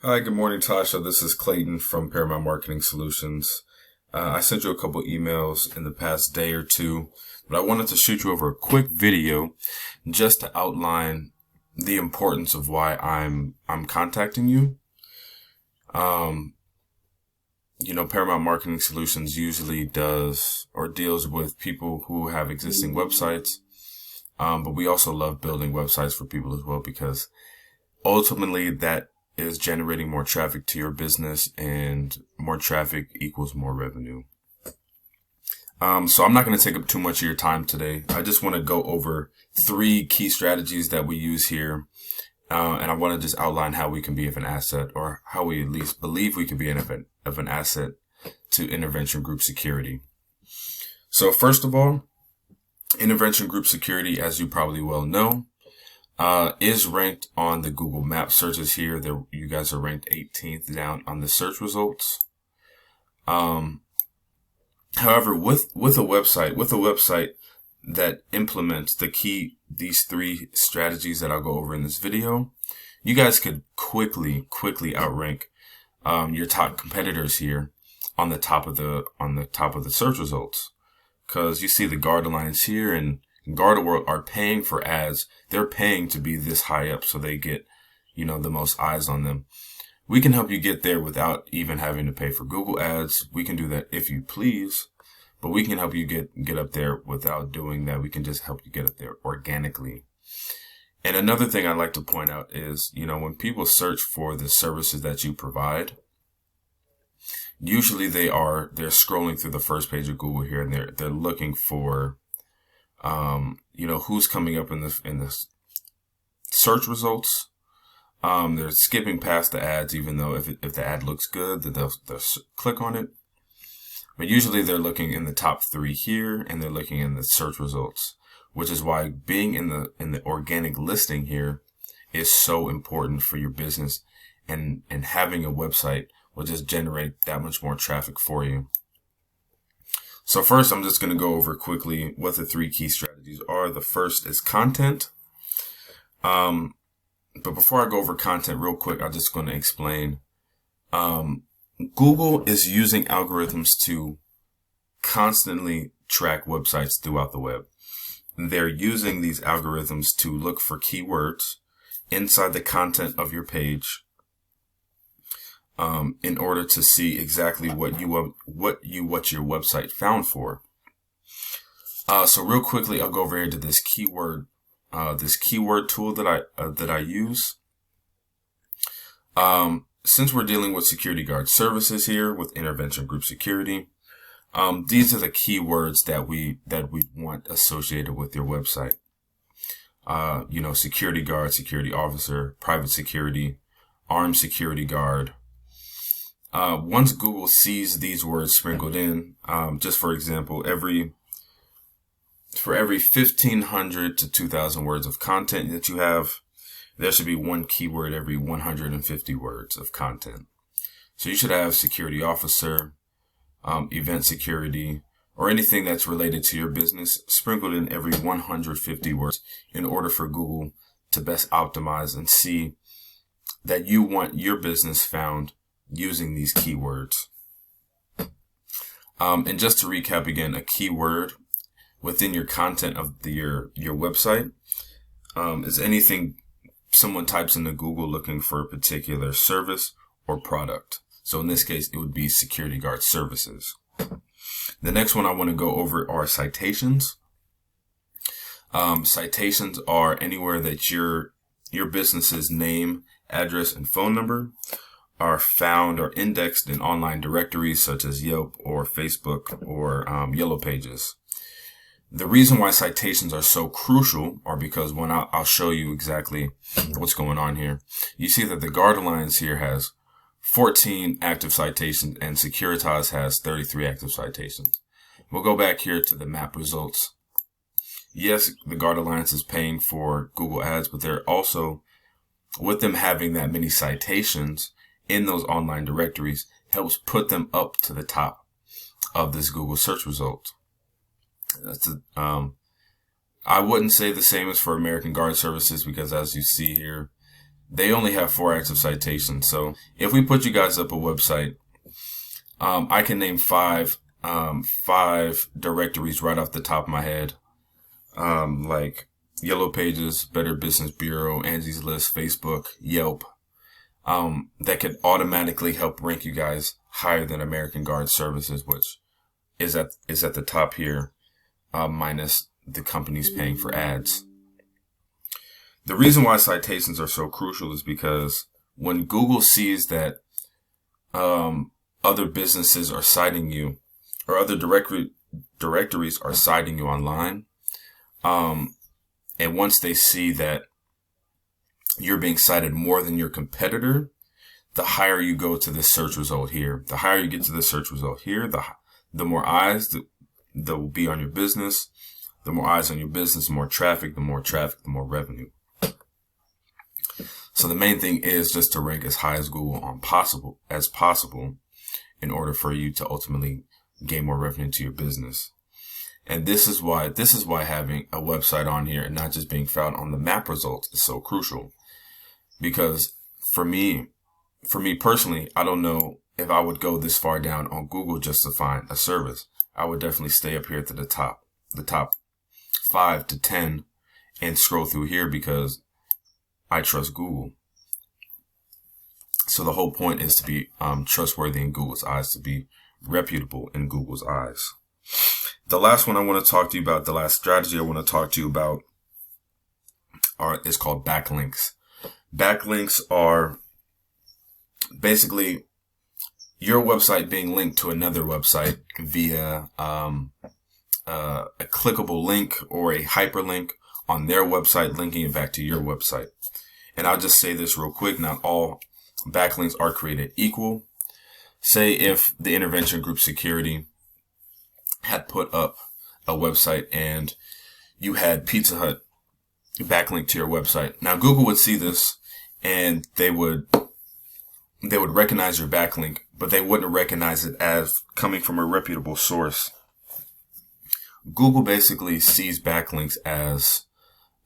Hi, good morning, Tasha. This is Clayton from Paramount Marketing Solutions. I sent you a couple emails in the past day or two, but I wanted to shoot you over a quick video just to outline the importance of why I'm contacting you. Paramount Marketing Solutions usually does or deals with people who have existing websites, but we also love building websites for people as well because ultimately that is generating more traffic to your business, and more traffic equals more revenue. So I'm not going to take up too much of your time today. I just want to go over 3 key strategies that we use here. And I want to just outline how we can be of an asset, or how we at least believe we can be of an asset to intervention group security. So first of all, intervention group security, as you probably well know, is ranked on the Google Map searches here. You guys are ranked 18th down on the search results. However, with a website that implements these 3 strategies that I'll go over in this video, you guys could quickly outrank your top competitors here on the top of the search results, because you see the Guard Alliance here and Gardaworld are paying for ads. They're paying to be this high up so they get, the most eyes on them. We can help you get there without even having to pay for Google ads. We can do that if you please, but we can help you get up there without doing that. We can just help you get up there organically. And another thing I'd like to point out is, when people search for the services that you provide, usually they're scrolling through the first page of Google here, and they're looking for who's coming up in the search results. They're skipping past the ads, even though if the ad looks good, then they'll click on it. But usually they're looking in the top 3 here, and they're looking in the search results, which is why being in the organic listing here is so important for your business, and having a website will just generate that much more traffic for you. So first, I'm just going to go over quickly what the 3 key strategies are. The first is content. But before I go over content real quick, I'm just going to explain. Google is using algorithms to constantly track websites throughout the web. They're using these algorithms to look for keywords inside the content of your page, in order to see exactly what your website found for. So real quickly, I'll go over here to this keyword tool that I use. Since we're dealing with security guard services here with intervention group security, these are the keywords that we want associated with your website. Security guard, security officer, private security, armed security guard. Once Google sees these words sprinkled in, just for example, for every 1,500 to 2,000 words of content that you have, there should be 1 keyword every 150 words of content. So you should have security officer, event security, or anything that's related to your business sprinkled in every 150 words in order for Google to best optimize and see that you want your business found using these keywords. And just to recap again, a keyword within your content of your website is anything someone types into Google looking for a particular service or product. So in this case, it would be security guard services. The next one I want to go over are citations. Citations are anywhere that your business's name, address, and phone number are found or indexed in online directories such as Yelp or Facebook or Yellow Pages. The reason why citations are so crucial are because when I'll show you exactly what's going on here. You see that the Guard Alliance here has 14 active citations and Securitas has 33 active citations. We'll go back here to the map results. Yes, the Guard Alliance is paying for Google ads, but they're also, with them having that many citations in those online directories, helps put them up to the top of this Google search result. I wouldn't say the same as for American Guard Services, because as you see here, they only have 4 active citations. So if we put you guys up a website, I can name five directories right off the top of my head, like Yellow Pages, Better Business Bureau, Angie's List, Facebook, Yelp, that could automatically help rank you guys higher than American Guard Services, which is at the top here, minus the companies paying for ads. The reason why citations are so crucial is because when Google sees that other businesses are citing you, or other directories are citing you online, and once they see that you're being cited more than your competitor, the higher you go to the search result here. The higher you get to the search result here, the more eyes that will be on your business. The more eyes on your business, the more traffic, the more revenue. So the main thing is just to rank as high as Google as possible in order for you to ultimately gain more revenue to your business. And this is why having a website on here and not just being found on the map results is so crucial. Because for me personally, I don't know if I would go this far down on Google just to find a service. I would definitely stay up here to the top 5 to 10 and scroll through here because I trust Google. So the whole point is to be trustworthy in Google's eyes, to be reputable in Google's eyes. The last one I want to talk to you about, the last strategy I want to talk to you about is called backlinks. Backlinks are basically your website being linked to another website via a clickable link or a hyperlink on their website, linking it back to your website. And I'll just say this real quick. Not all backlinks are created equal. Say if the intervention group security had put up a website and you had Pizza Hut backlink to your website. Now Google would see this and they would recognize your backlink, but they wouldn't recognize it as coming from a reputable source. Google basically sees backlinks as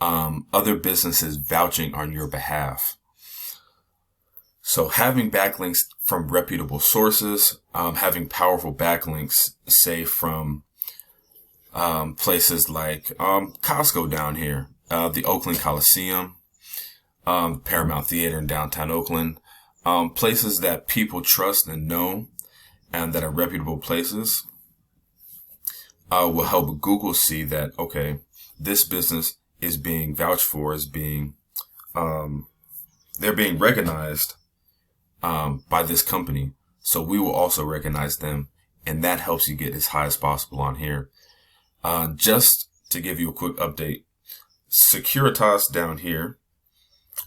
other businesses vouching on your behalf. So having backlinks from reputable sources, having powerful backlinks, say from places like Costco down here, the Oakland Coliseum, Paramount Theater in downtown Oakland, places that people trust and know and that are reputable places, will help Google see that, okay, this business is being vouched for, they're being recognized by this company. So we will also recognize them, and that helps you get as high as possible on here. Just to give you a quick update, Securitas down here,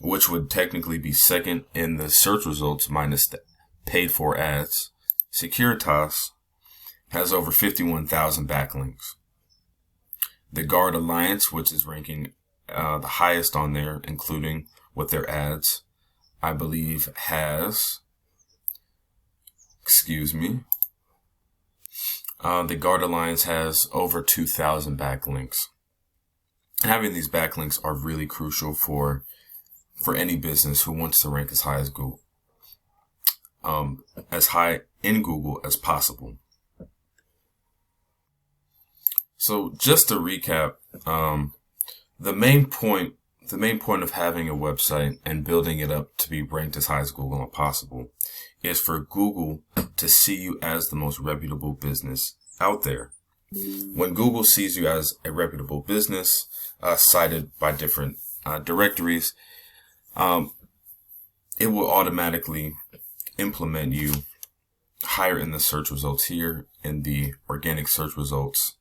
which would technically be second in the search results minus the paid for ads, Securitas has over 51,000 backlinks. The Guard Alliance, which is ranking the highest on there, including with their ads, I believe has, the Guard Alliance has over 2,000 backlinks. Having these backlinks are really crucial for any business who wants to rank as high as Google, as high in Google as possible. So just to recap, the main point of having a website and building it up to be ranked as high as Google as possible is for Google to see you as the most reputable business out there. When Google sees you as a reputable business, cited by different directories, it will automatically implement you higher in the search results here in the organic search results,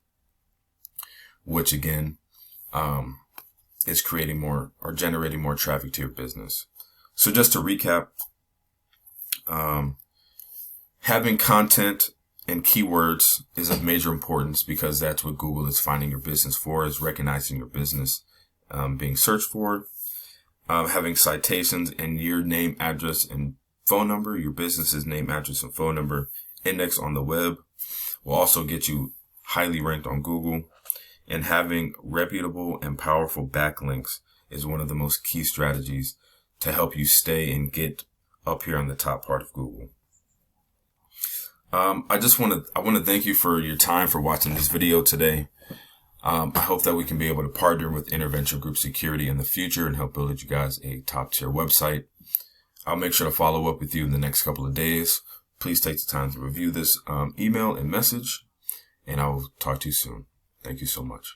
which again, is creating more or generating more traffic to your business. So just to recap, having content and keywords is of major importance because that's what Google is finding your business for, is recognizing your business being searched for. Having citations and your name, address, and phone number, your business's name, address, and phone number indexed on the web will also get you highly ranked on Google. And having reputable and powerful backlinks is one of the most key strategies to help you stay and get up here on the top part of Google. I want to thank you for your time for watching this video today. I hope that we can be able to partner with Intervention Group Security in the future and help build you guys a top tier website. I'll make sure to follow up with you in the next couple of days. Please take the time to review this email and message, and I'll talk to you soon. Thank you so much.